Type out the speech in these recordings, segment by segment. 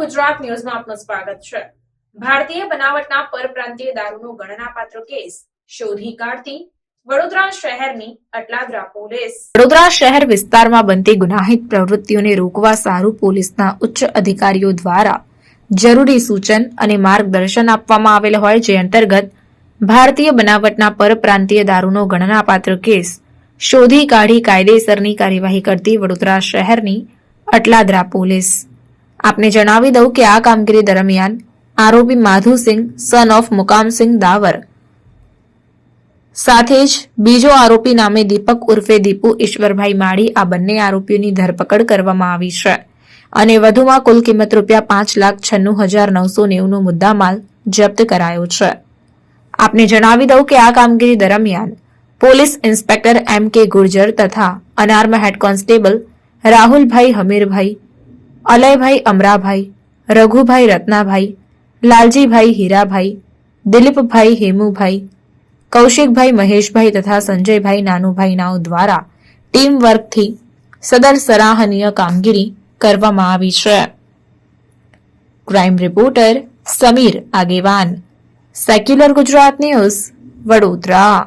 ગુજરાત ન્યૂઝમાં આપનું સ્વાગત છે। ભારતીય બનાવટના પરપ્રાંતીય દારૂનો ગણનાપાત્ર કેસ શોધી કાઢતી વડોદરા શહેરની અટલાદરા પોલીસ। વડોદરા શહેર વિસ્તારમાં બનતી ગુનાહિત પ્રવૃત્તિઓને રોકવા સારું પોલીસના ઉચ્ચ અધિકારીઓ દ્વારા જરૂરી સૂચન અને માર્ગદર્શન આપવામાં આવેલ હોય, જે અંતર્ગત ભારતીય બનાવટના પરપ્રાંતીય દારૂનો ગણનાપાત્ર કેસ શોધી કાઢી કાયદેસરની કાર્યવાહી કરતી વડોદરા શહેરની અટલાદરા પોલીસ। આપને જણાવી દઉં કે આ કામગીરી દરમિયાન આરોપી માધુસિંહ સન ઓફ મુકામસિંહ દાવર સાથે જ બીજો આરોપી નામે દીપક ઉર્ફે દીપુ ઈશ્વરભાઈ માળી, આ બંને આરોપીઓની ધરપકડ કરવામાં આવી છે અને વધુમાં કુલ કિંમત ₹5,96,990 નો મુદ્દામાલ જપ્ત કરાયો છે। આપને જણાવી દઉં કે આ કામગીરી દરમિયાન પોલીસ ઇન્સ્પેક્ટર એમ કે ગુર્જર તથા અનાર્મ હેડ કોન્સ્ટેબલ રાહુલભાઈ હમીરભાઈ, અલયભાઈ અમરાભાઈ, રઘુભાઈ રત્નાભાઈ, લાલજીભાઈ હીરાભાઈ, દિલીપભાઈ હેમુભાઈ, કૌશિકભાઈ મહેશભાઈ તથા સંજયભાઈ નાનુભાઈ નાઓ દ્વારા ટીમ વર્કથી સદર સરાહનીય કામગીરી કરવામાં આવી છે। ક્રાઇમ રિપોર્ટર સમીર આગેવાન, સેક્યુલર ગુજરાત ન્યૂઝ, વડોદરા।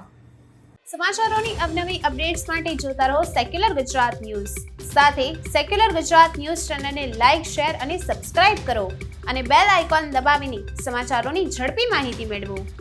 સમાચારોની અવનવી અપડેટ્સ માટે જોતા રહો સેક્યુલર ગુજરાત ન્યૂઝ। સાથે સેક્યુલર ગુજરાત ન્યૂઝ ચેનલને લાઇક, શેર અને સબસ્ક્રાઇબ કરો અને બેલ આઇકોન દબાવીને સમાચારોની ઝડપી માહિતી મેળવો।